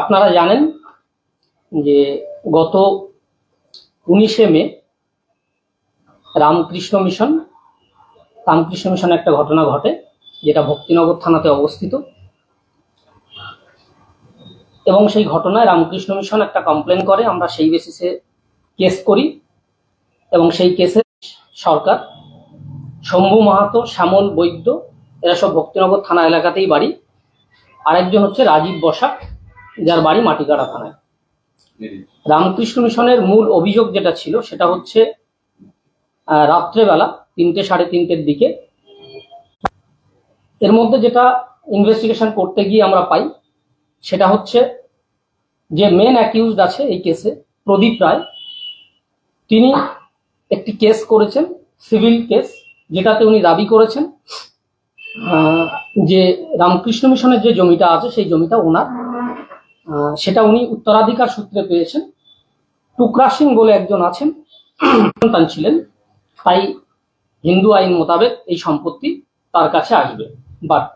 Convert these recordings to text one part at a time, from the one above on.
আপনারা জানেন যে গত 19শে মে রামকৃষ্ণ মিশন একটা ঘটনা ঘটে, যেটা ভক্তিনগর থানাতে অবস্থিত। এবং সেই ঘটনায় রামকৃষ্ণ মিশন একটা কমপ্লেন করে, আমরা সেই বেসিসে কেস করি। এবং সেই কেসে সরকার, শম্ভু মাহাতো, শ্যামল বৈদ্য, এরা সব ভক্তিনগর থানা এলাকাতেই বাড়ি। আরেকজন হচ্ছে রাজীব বসাক, যার বাড়ি মাটিগাড়া থানায়। রামকৃষ্ণ মিশনের মূল অভিযোগ যেটা ছিল সেটা হচ্ছে রাত্রেবেলা 3টে সাড়ে 3টের দিকে, এর মধ্যে যেটা ইনভেস্টিগেশন করতে গিয়ে আমরা পাই সেটা হচ্ছে যে মেন অ্যাকিউজড আছে এই কেসে, প্রদীপ রায়, তিনি একটি কেস করেছেন, সিভিল কেস, যেটাতে উনি দাবি করেছেন যে রামকৃষ্ণ মিশনের যে জমিটা আছে সেই জমিটা ওনার, সেটা উনি উত্তরাধিকার সূত্রে পেয়েছেন। টুকরা সিং বলে একজন আছেন, সন্তান ছিলেন, তাই হিন্দু আইন মোতাবেক এই সম্পত্তি তার কাছে আসবে। বাট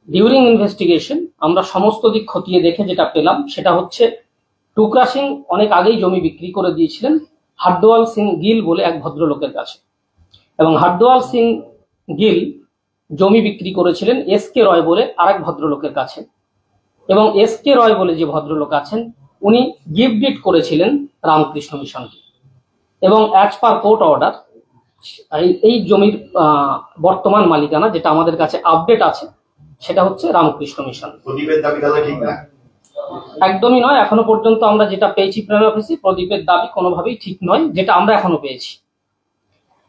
ডিউরিং ইনভেস্টিগেশন আমরা সমস্ত দিক খতিয়ে দেখে যেটা পেলাম সেটা হচ্ছে টুকরা সিং অনেক আগেই জমি বিক্রি করে দিয়েছিলেন হারদোয়াল সিং গিল বলে এক ভদ্রলোকের কাছে, এবং হারদোয়াল সিং গিল জমি বিক্রি করেছিলেন এস.কে. রয় বলে আরেক ভদ্রলোকের কাছে। এবং এস.কে. রয় বলে যে ভদ্রলোক আছেন উনি গিফট ডিড করেছিলেন রামকৃষ্ণ মিশনকে। এবং অ্যাজ পার কোর্ট অর্ডার এই জমির বর্তমান মালিকানা, যেটা আমাদের কাছে আপডেট আছে, সেটা হচ্ছে রামকৃষ্ণ মিশন। একদমই নয়, এখনো পর্যন্ত আমরা যেটা পেয়েছি প্ল্যান অফিসে, প্রদীপের দাবি কোনোভাবেই ঠিক নয়, যেটা আমরা এখনো পেয়েছি।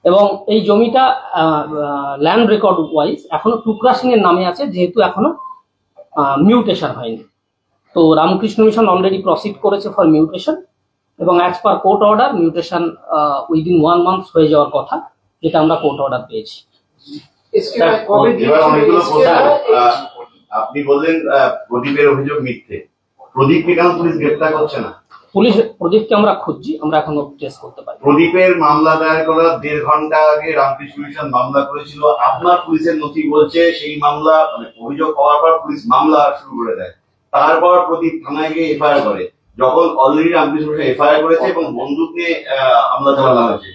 এবং এই জমিটা ল্যান্ড রেকর্ড ওয়াইজ এখনো টুকরা সিং এর নামে আছে, যেহেতু এখনো মিউটেশন হয়নি। তো রামকৃষ্ণ মিশন অলরেডি প্রসিড করেছে ফর মিউটেশন, এবং as per court order mutation within 1 month হয়ে যাওয়ার কথা, যেটা আমরা কোর্ট অর্ডার পেয়েছি। আপনি বললেন প্রদীপের অভিযোগ মিথ্যে, প্রদীপকে কেন পুলিশ গ্রেফতার করছে না? প্রদীপকে আমরা খুঁজছি, আমরা এখনো টেস্ট করতে পারি। প্রদীপের মামলা দায়ের করার 1.5 ঘন্টা আগে রামকৃষ্ণ মিশন মামলা করেছিল। আপনার পুলিশের নথি বলছে সেই মামলা অভিযোগ হওয়ার পর পুলিশ মামলা শুরু করে দেয়, তারপর প্রদীপ থানায় গিয়ে এফআইআর করে। যখন অলরেডি রামকৃষ্ণ মিশন এফআইআর করেছে এবং বন্দুক নিয়ে হামলা চালানো হয়েছে,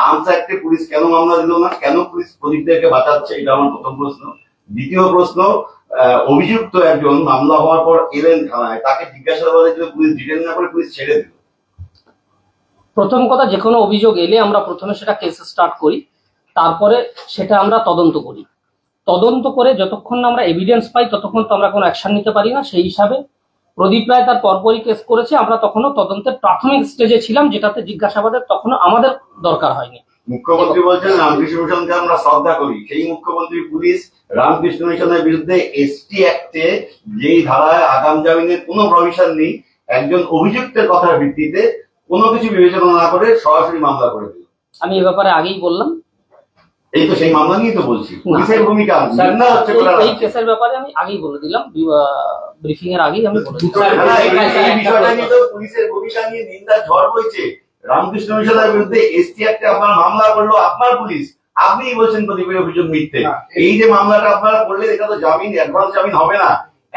আর্মস অ্যাক্টে পুলিশ কেন মামলা দিল না? কেন পুলিশ প্রদীপদেরকে বাঁচাচ্ছে? এটা আমার প্রথম প্রশ্ন। দ্বিতীয় প্রশ্ন, অভিযুক্ত একজন মামলা হওয়ার পর এলেন থানায়, তাকে জিজ্ঞাসাবাদের জন্য পুলিশ ডিটেইন না করে পুলিশ ছেড়ে দিল। প্রথম কথা, যে কোনো অভিযোগ এলে আমরা প্রথমে সেটা কেস স্টার্ট করি, তারপরে সেটা আমরা তদন্ত করি। তদন্ত করে যতক্ষণ না আমরা এভিডেন্স পাই ততক্ষণ তো আমরা কোনো অ্যাকশন নিতে পারি না। সেই হিসাবে প্রদীপ রায় তার পরপরই কেস করেছে, আমরা তখনও তদন্তের প্রাথমিক স্টেজে ছিলাম, যেটাতে জিজ্ঞাসাবাদের তখনও আমাদের দরকার হয়নি। মুখ্যমন্ত্রী বলছেন রামকৃষ্ণ মিশনকে আমরা শ্রদ্ধা করি, সেই মুখ্যমন্ত্রী পুলিশ রামকৃষ্ণ মিশনের বিরুদ্ধে এসটি অ্যাক্টে যেই ধারায় আগাম জামিনের কোনো প্রভিশন নেই, একজন অভিযুক্তের কথার ভিত্তিতে কোনো কিছু বিবেচনা না করে সরাসরি মামলা করে দিল। আমি এ ব্যাপারে আগেই বললাম, এই তো সেই মামলা নিয়ে তো বলছি, পুলিশের ভূমিকা এই কেসের ব্যাপারে আমি আগেই বলে দিলাম, ব্রিফিং এর আগেই আমি বলে দিলাম। পুলিশের ভূমিকা নিয়ে নিন্দার ঝড় বইছে। রামকৃষ্ণ মিশনের বিরুদ্ধে এসটি অ্যাক্টে আপনার মামলা করলো আপনার পুলিশ, আপনিই বলছেন প্রদীপের অভিযোগ মিথ্যে। এই যে মামলাটা আপনারা করলেন, এটা তো জামিন, অ্যাডভান্স জামিন হবে না।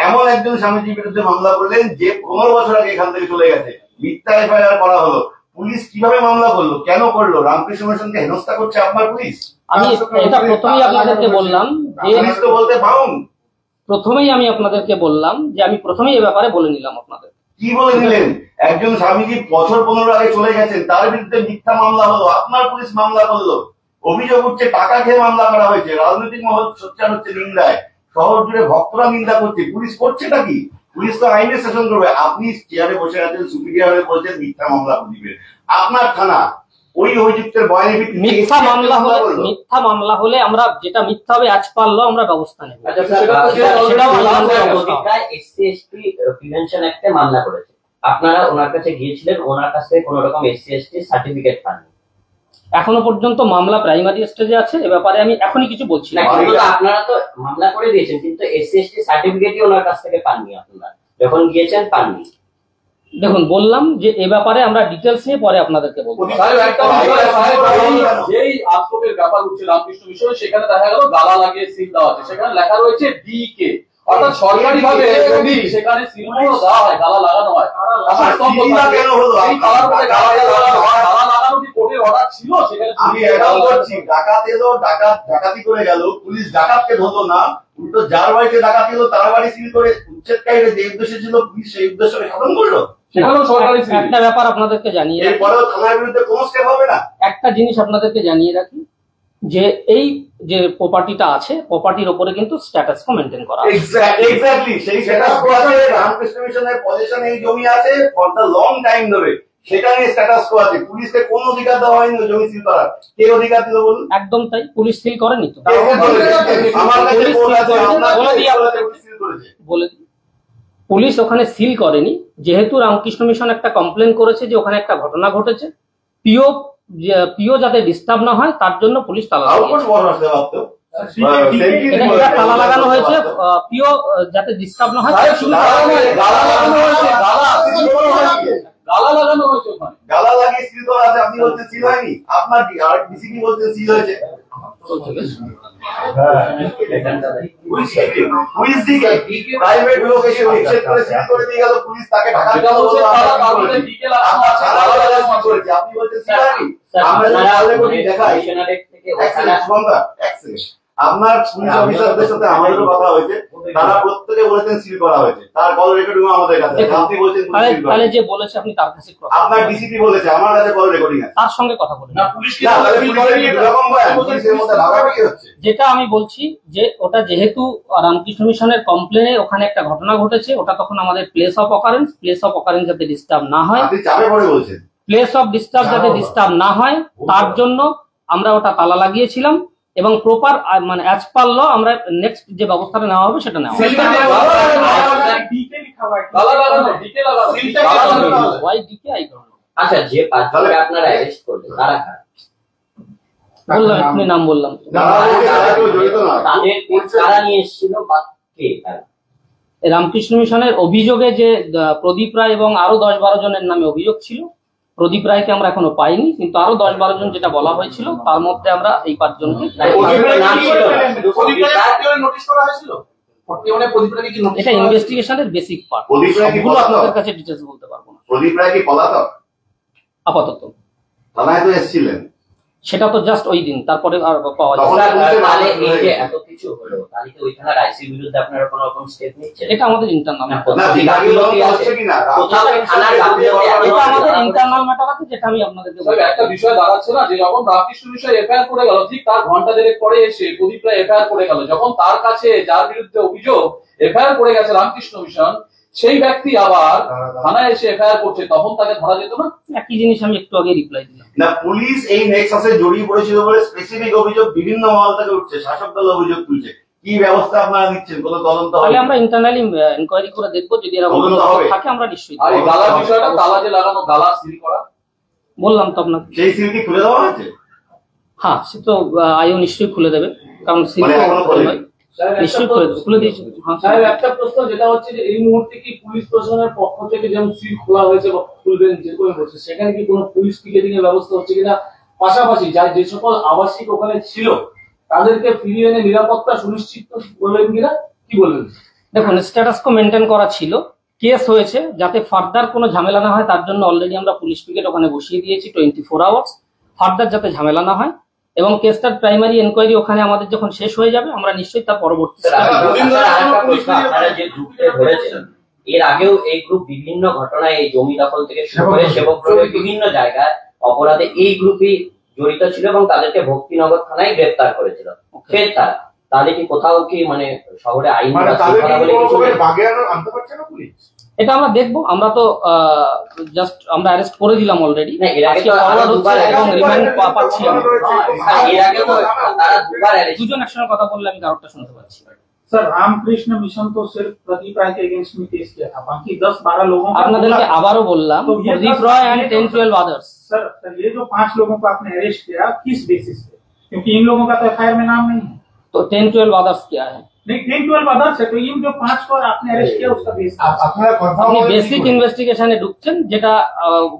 এমন একজন স্বামীজির বিরুদ্ধে মামলা করলেন যে 15 বছর আগে এখান থেকে চলে গেছে, মিথ্যা এফআইআর করা হলো। পুলিশ কিভাবে মামলা করলো, কেন করলো? রামকৃষ্ণ মিশনকে হেনস্থা করছে আপনার পুলিশ। আমি এটা প্রথমেই আপনাদেরকে বললাম যে পুলিশ তো বলতে পাউন। প্রথমেই আমি আপনাদেরকে বললাম যে আমি প্রথমেই এ ব্যাপারে বলে নিলাম আপনাদের। কি বলে দিলেন? একজন স্বামীজি বছর 15 আগে চলে গেছেন, তার বিরুদ্ধে মিথ্যা মামলা হলো, আপনার পুলিশ মামলা করলো। অভিযোগ উঠছে টাকা খেয়ে মামলা করা হয়েছে, রাজনৈতিক মহল সোচ্চার হচ্ছে নিন্দায়, শহর জুড়ে ভক্তরা নিন্দা করছে। পুলিশ করছেটা কি? পুলিশ তো আইনের শাসন করবে। আপনি চেয়ারে বসে আছেন, সুপিরিয়র হয়ে বলছেন মিথ্যা মামলা দিবেন। আপনার থানা ওই অভিযুক্তের বয়ানের ভিত্তিতে মিথ্যা মামলা হলে আমরা যেটা মিথ্যা হবে আজ পারলো আমরা ব্যবস্থা নেব। এসসি/এসটি প্রিভেনশন অ্যাক্টে মামলা করেছে, আপনারা ওনার কাছে গিয়েছিলেন, ওনার কাছ থেকে কোনো রকম এসসি/এসটি সার্টিফিকেট পাননি। এখনো পর্যন্ত মামলা প্রাইমারি স্টেজে আছে, এ ব্যাপারে আমি এখনই কিছু বলছি না। আপনারা তো মামলা করে দিয়েছেন, কিন্তু এসসি/এসটি সার্টিফিকেটই ওনার কাছ থেকে পাননি, আপনারা যখন গিয়েছেন পাননি। দেখুন, বললাম যে এ ব্যাপারে আমরা ডিটেলস নিয়ে পরে আপনাদেরকে বলবো। যেই আত্মকের ব্যাপার উঠছে রামকৃষ্ণ মিশনে, সেখানে দেখা গেল গালা লাগিয়ে সিল দেওয়া আছে, সেখানে লেখা রয়েছে DK, অর্থাৎ সরকারি ভাবে যদি সেখানে সিলমোহর দেওয়া হয়, গালা লাগানো হয়, কেন হলো? এই গালার উপরে গালা লাগানো কি কোর্টের অর্ডার ছিল? সেখানে আমি এটাও করছি, ডাকাত এলো, ডাকাতি করে গেল, পুলিশ ডাকাতকে ধরলো না, উল্টো যার বাড়িতে ডাকাতি এলো তার বাড়ি সিল করে উচ্ছেদকারীরা যে উদ্দেশ্য ছিল পুলিশ সেই উদ্দেশ্যকে সাধন করলো। সেখানেও সরকারি একটা ব্যাপার আপনাদেরকে জানিয়ে রাখি, এরপরেও থানার বিরুদ্ধে কোনো স্টেপ হবে না। একটা জিনিস আপনাদেরকে জানিয়ে রাখি যে এই যে প্রপার্টিটা আছে, প্রপার্টির উপরে কিন্তু স্ট্যাটাস কো মেনটেন করা আছে। এক্স্যাক্টলি সেই স্ট্যাটাস কো আছে, রামকৃষ্ণ মিশনের পজিশনে এই জমি আছে ফর দ্য লং টাইম ধরে, সেটা নিয়ে স্ট্যাটাস কো আছে। পুলিশকে কোন অধিকার দেওয়া হয়নি জমি সিল করার? কে অধিকার দিল বলুন? একদম তাই, পুলিশ সিল করেনি তো। আমার কাছে বলে আছে পুলিশ সিল করেছে। বলে দিই, পুলিশ ওখানে সিল করেনি, যেহেতু রামকৃষ্ণ মিশন একটা কমপ্লেন করেছে যে ওখানে একটা ঘটনা ঘটেছে, পিও যাতে ডিস্টার্ব না হয় তার জন্য পুলিশ তালা লাগিয়েছে। এটা তালা লাগানো হয়েছে, পিও যাতে ডিস্টার্ব না হয়। গালা লাগানো হয়েছে ওখানে, গালা লাগিয়ে সিল করা আছে, আপনি বলছেন সিল হয়নি, আপনার ডিসিপি বলছেন সিল হয়েছে। পুলিশ দিকে প্রাইভেট লোক এসে নিষেধ করে সিল করে দিয়ে গেল, পুলিশ তাকে ঢাকা যেটা বলছে তারা তারপরে ডিটেইল আপনি বলছেন সিল হয়নি। আমরা যদি দেখাই আপনার পুলিশ অফিসারদের সাথে আমাদেরও কথা হয়েছে, তারা প্রত্যেকে বলেছেন সিল করা হয়েছে, তার কল রেকর্ডিং আমাদের কাছে। আপনি বলছেন তাহলে যে বলেছে আপনি তার কাছে, আপনার ডিসিপি বলেছে, আমার কাছে কল রেকর্ডিং আছে, তার সঙ্গে কথা বলুন। যেটা আমি বলছি যে ওটা যেহেতু রামকৃষ্ণ মিশনের কমপ্লেনে ওখানে একটা ঘটনা ঘটেছে, ওটা তখন আমাদের প্লেস অফ অকারেন্স যাতে ডিস্টার্ব না হয়, আপনি চাপে পড়ে বলছেন প্লেস অফ ডিস্টার্ব যাতে ডিস্টার্ব না হয় তার জন্য আমরা ওটা তালা লাগিয়েছিলাম, এবং প্রপার মানে অ্যাজ পার ল আমরা নেক্সট যে ব্যবস্থাটা নেওয়া হবে সেটা নেওয়া হবে। আচ্ছা, যে পাঁচজনকে আপনারা অ্যারেস্ট করলেন তারা কারা? বললাম, এক্ষুনি নাম বললাম। তাদের কারা নিয়ে এসেছিল বা কে তারা? রামকৃষ্ণ মিশনের অভিযোগে যে প্রদীপ রায় এবং আরো 10-12 জনের নামে অভিযোগ ছিল, প্রদীপ রায়কে আমরা এখনো পাইনি, কিন্তু আরো 10-12 জন যেটা বলা হয়েছিল তার মধ্যে আমরা এই 5 জনকে। এটা ইনভেস্টিগেশনের বেসিক পার্ট, সবগুলো আপনাদের কাছে ডিটেইলস বলতে পারবো না। প্রদীপ রায় কি পলাতক? আপাতত থানায় তো এসেছিলেন, সেটা তো জাস্ট ওই দিন, তারপরে আর পাওয়া যায়। তাহলে এই যে এত কিছু হলো, তাহলে কি ওই থানার আইসির বিরুদ্ধে আপনারা কোনো রকম স্টেপ নিচ্ছেন? এটা আমাদের ইন্টারনাল ম্যাটার, না বিভাগীয় হচ্ছে কিনা এটা আমাদের ইন্টারনাল ম্যাটার আছে, যেটা আমি আপনাদেরকে একটা বিষয় দাঁড়াচ্ছে না যে যখন রামকৃষ্ণ মিশন এফআইআর করে গেল, ঠিক তার ঘন্টা দেড়েক পরে এসে প্রদীপ রায় এফআইআর করে গেল, যখন তার কাছে যার বিরুদ্ধে অভিযোগ এফআইআর করে গেছে রামকৃষ্ণ মিশন, সেই ব্যক্তি আবার থানায় এসে এফআইআর করছে, তখন তাকে ধরা যেত না? একই জিনিস আমি একটু আগে রিপ্লাই দিলাম। না, পুলিশ এই নেক্সাসে জড়িয়ে পড়েছিল বলে স্পেসিফিক অভিযোগ বিভিন্ন মহল থেকে উঠছে, শাসক দল অভিযোগ তুলছে, কি ব্যবস্থা আপনারা নিচ্ছেন? কোনো তদন্ত হবে? তাহলে আমরা ইন্টারনালি ইনকোয়ারি করে দেখবো, যদি এরা থাকে আমরা নিশ্চয়ই। আর এই গালার বিষয়টা, তালা যে লাগানো, গালা সিল করা, বললাম তো আপনাকে, সেই সিল কি খুলে দেওয়া হয়েছে? হ্যাঁ, সে তো আইও নিশ্চয়ই খুলে দেবে, কারণ সিল নিশ্চয়ই খুলে দিয়েছে। সাহেব, একটা প্রশ্ন যেটা হচ্ছে যে এই মুহূর্তে কি পুলিশ প্রশাসনের পক্ষ থেকে যেমন সিল খোলা হয়েছে বা খুলবেন যে কোনো বলছে, সেখানে কি কোনো পুলিশ টিকেটিং এর ব্যবস্থা হচ্ছে কিনা? পাশাপাশি যে সকল আবাসিক ওখানে ছিল তাদেরকে ফিরিয়ে এনে নিরাপত্তা সুনিশ্চিত করবেন কিনা, কি বলবেন? দেখুন, স্ট্যাটাস কো মেনটেন করা ছিল, কেস হয়েছে, যাতে ফার্দার কোনো ঝামেলা না হয় তার জন্য অলরেডি আমরা পুলিশ পিকেট ওখানে বসিয়ে দিয়েছি 24 আওয়ার্স, ফার্দার যাতে ঝামেলা না হয়। এবং কেসটার প্রাইমারি এনকোয়ারি ওখানে আমাদের যখন শেষ হয়ে যাবে, আমরা নিশ্চয়ই তার পরবর্তী যে গ্রুপটা ধরেছেন, এর আগেও এই গ্রুপ বিভিন্ন ঘটনায় এই জমি দখল থেকে শুরু করে সেবক বিভিন্ন জায়গায় অপরাধে এই গ্রুপই জড়িত ছিল এবং তাদেরকে ভক্তিনগর থানায় গ্রেফতার করেছিল। ফের তারা তাহলে কি কোথাও কি মানে শহরে আইন এটা আমরা দেখবো। আমরা তো জাস্ট আমরা অ্যারেস্ট করে দিলাম অলরেডি, দুজন একসঙ্গে কথা বললে আমি কারোরটা শুনতে পাচ্ছি। सर, रामकृष्ण मिशन तो सिर्फ प्रदीप राय के अगेंस्ट में केस किया था, बाकी 10-12 लोगों को আপনাদেরকে আবারও বললাম, প্রদীপ রয় एंड 10-12 अदर्स। सर, ये जो 5 लोगों को आपने अरेस्ट किया, किस बेसिस पे? क्योंकि इन लोगों का तो एफआईआर में नाम नहीं है। तो 10-12 अदर्स क्या है? नहीं, 10-12 अदर्स है, तो इन जो 5 को आपने अरेस्ट किया उसका बेस আপনি বেসিক ইনভেস্টিগেশনে ঢুকছেন, যেটা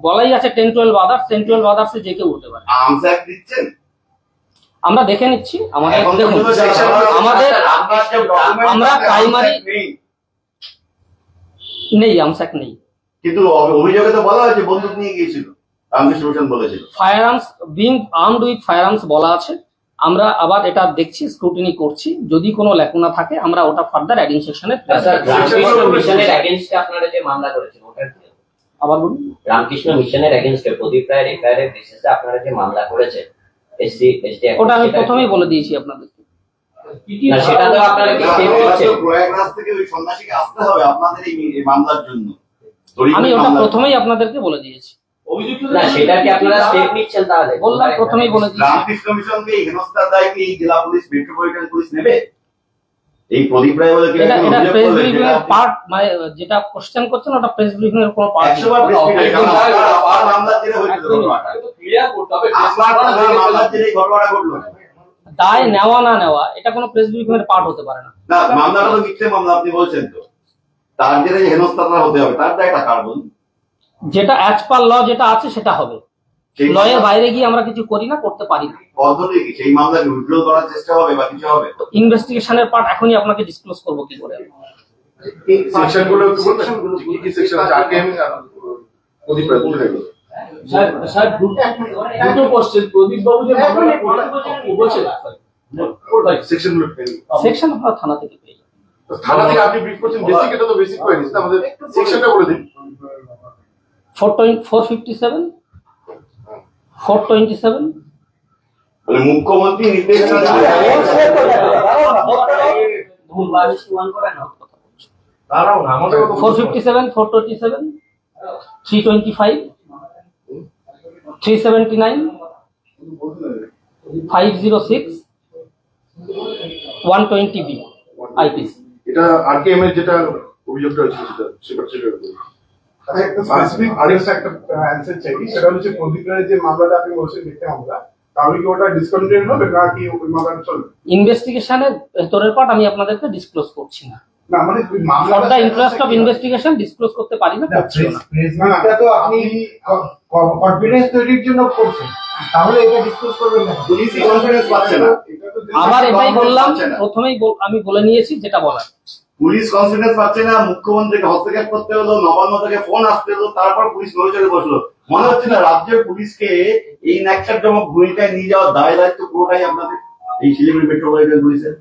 বলাই আছে 10-12 अदर्स, 10-12 अदर्स যে কেউ হতে পারে। আর্মস অ্যাক্ট দিচ্ছেন, আমরা দেখে নিচ্ছি। আমাদের এখন দেখুন, পর্যন্ত section আমাদের আপনার যে document আমরা আছে, প্রাইমারি নেই। নেই, আমসাক নেই। কিন্তু অভিযোগে তো বলা হয়েছে বন্দুক নিয়ে গিয়েছিল, রামকৃষ্ণ মিশন বলেছিল। Fire arms, being armed with fire arms বলা আছে। আমরা আবার এটা দেখছি, স্ক্রুটিনি করছি, যদি কোনো ল্যাকুনা থাকে আমরা ওটা ফার্দার অ্যাডিং সেকশনে। স্যার, রামকৃষ্ণ মিশনের এগেইনস্টে আপনারা যে মামলা করেছেন ওটা কি? আবার বলুন। রামকৃষ্ণ মিশনের এগেইনস্টে প্রদীপ রায়ের এফআইআর বেসিসে আপনারা যে মামলা করেছেন এসসি এসটি, ওটা আমি প্রথমেই বলে দিয়েছি আপনাদেরকে। না, সেটা তো আপনারা কি স্টেপ নিচ্ছেন? প্রয়াগরাজ থেকে ওই সন্ন্যাসীকে আসতে হবে আপনাদের এই মামলার জন্য। আমি ওটা প্রথমেই আপনাদেরকে বলে দিয়েছি। না, সেটা কি আপনারা স্টেপ নিচ্ছেন? তাহলে বললাম, প্রথমেই বলে দিয়েছি। রামকৃষ্ণ মিশনকে এই হেনস্থার দায় কি এই জেলা পুলিশ, মেট্রোপলিটন পুলিশ নেবে? এই প্রদীপ রায় বলে এটা প্রেস ব্রিফিং এর পার্ট, মানে যেটা কোশ্চেন করছেন ওটা প্রেস ব্রিফিং এর কোনো পার্ট। 100 বার প্রেস ব্রিফিং মামলা জেলে হয়েছিল ঘটনাটা। ক্লিয়ার করতে হবে। মামলা জেলে এই ঘটনাটা ঘটলো। দায় নেওয়া না নেওয়া এটা কোনো প্রেস ব্রিফিং এর পার্ট হতে পারে না। না, মামলাটা তো মিথ্যে মামলা আপনি বলছেন, তো তার জেলে হেনস্থাটা হতে হবে, তার দায়টা কার বলুন? যেটা অ্যাজ পার ল যেটা আছে সেটা হবে। ল এর বাইরে গিয়ে আমরা কিছু করি না, করতে পারি না। পদ্ধতি কি? সেই মামলাকে উইথড্র করার চেষ্টা হবে বা কিছু হবে? তো ইনভেস্টিগেশনের পার্ট এখনই আপনাকে ডিসক্লোজ করবো কি করে। সেকশনগুলো একটু বলবেন? কি কি সেকশন আছে? আরকেএম প্রদীপ রায় বুঝে গেল। স্যার দুটো কোশ্চেন। প্রদীপ বাবু যে মামলাটা বলছেন সেকশনগুলো সেকশন আপনারা থানা থেকে পেয়ে যাবেন। থানা থেকে আপনি ব্রিফ করছেন, বেসিক এটা তো বেসিক করে নিচ্ছেন, আমাদের সেকশনটা বলে দিন। 427, 427 মানে মুখ্যমন্ত্রী নির্দেশ দাঁড়াও না, আমাদের 457, 427, 325, 379, 506, 120B IPC। এটা আরকেএম এর যেটা অভিযোগটা হয়েছিল সেটা সেটা একটা স্পেসিফিক একটা অ্যানসার চাই। সেটা হচ্ছে প্রদীপ রায়ের যে মামলাটা আপনি বলছেন মিথ্যে মামলা, তাহলে কি ওটা ডিসকন্টিনিউ হবে নাকি ওই মামলাটা চলবে? ইনভেস্টিগেশনের ভেতরের পার্ট আমি আপনাদেরকে ডিসক্লোজ করছি না। না মানে ওই ফর মামলাটা the interest of investigation disclose করতে পারি না, করছি না। প্রেসমিটটা তো আপনি কনফিডেন্স তৈরির জন্য করছেন, তাহলে এটা ডিসক্লোজ করবেন না। পুলিশ কনফিডেন্স পাচ্ছে না। আবার এটাই বললাম, প্রথমেই আমি বলে নিয়েছি যেটা বলার। পুলিশ কনফিডেন্স পাচ্ছে না, মুখ্যমন্ত্রীকে হস্তক্ষেপ করতে হলো, নবান্ন থেকে ফোন আসতে হলো, তারপর পুলিশ নড়ে বসলো। মনে হচ্ছে না রাজ্যের পুলিশকে এই ন্যাকচারজনক ভূমিকায় নিয়ে যাওয়ার দায় দায়িত্ব পুরোটাই আপনাদের এই শিলিগুড়ি মেট্রোপলিটন পুলিশের।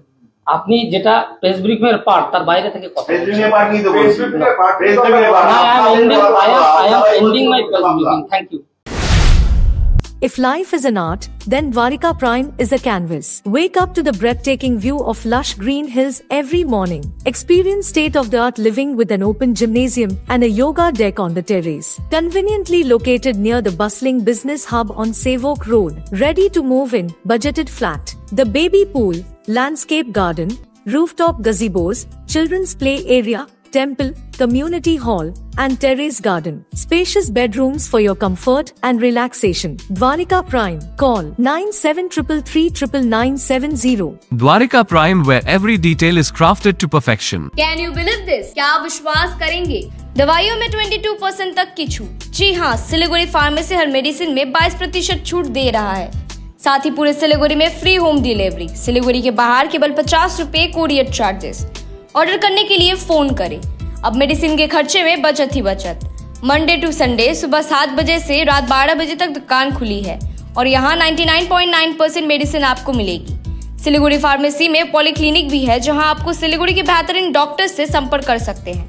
আপনি যেটা প্রেস ব্রিফিং এর পার্ট তার বাইরে থেকে কথা প্রেস ব্রিফিংয়ে পার্ট নিয়ে তো বলছি। প্রেস ব্রিফিংয়ে part. I am ending my press briefing. Thank you. If life is an art, then Dwarika Prime is a canvas. Wake up to the breathtaking view of lush green hills every morning. Experience state-of-the-art living with an open gymnasium and a yoga deck on the terrace. Conveniently located near the bustling business hub on Savok Road. Ready to move in, budgeted flat. The baby pool, landscape garden, rooftop gazebos, children's play area, temple, community hall, and terrace garden. Spacious bedrooms for your comfort and relaxation. Dwarika Prime. Call 9733399970. Dwarika Prime, where every detail is crafted to perfection. Can you believe this? क्या आप विश्वास करेंगे? दवाइयों में 22% तक की छूट। जी हाँ, सिलीगुड़ी फार्मेसी हर मेडिसिन में 22% छूट दे रहा है। साथ ही पूरे सिलीगुड़ी में फ्री होम डिलीवरी। सिलीगुड़ी के बाहर केवल 50 रुपए कोरियर चार्जेस। ऑर्डर करने के लिए फोन करें। अब मेडिसिन के खर्चे में बचत ही बचत। मंडे टू संडे सुबह 7 बजे से रात 12 बजे तक दुकान खुली है और यहाँ 99.9% मेडिसिन आपको मिलेगी। सिलीगुड़ी फार्मेसी में पॉलीक्लिनिक भी है जहाँ आपको सिलीगुड़ी के बेहतरीन डॉक्टर से संपर्क कर सकते हैं।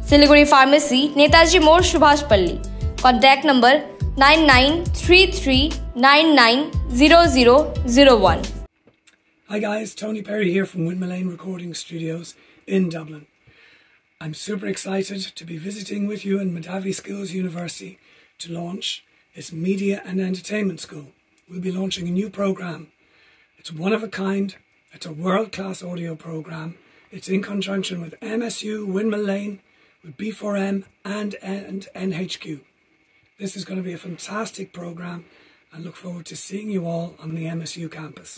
सिलीगुड़ी फार्मेसी, नेताजी मोड़, सुभाष पल्ली। Contact number 9933990001। Hi guys, Tony Perry here from Windmill Lane Recording Studios in Dublin. I'm super excited to be visiting with you in Madavi Skills University to launch its Media and Entertainment School. We'll be launching a new program. It's one of a kind, it's a world-class audio program. It's in conjunction with MSU, Windmill Lane, with B4M and NHQ. This is going to be a fantastic program and look forward to seeing you all on the MSU campus.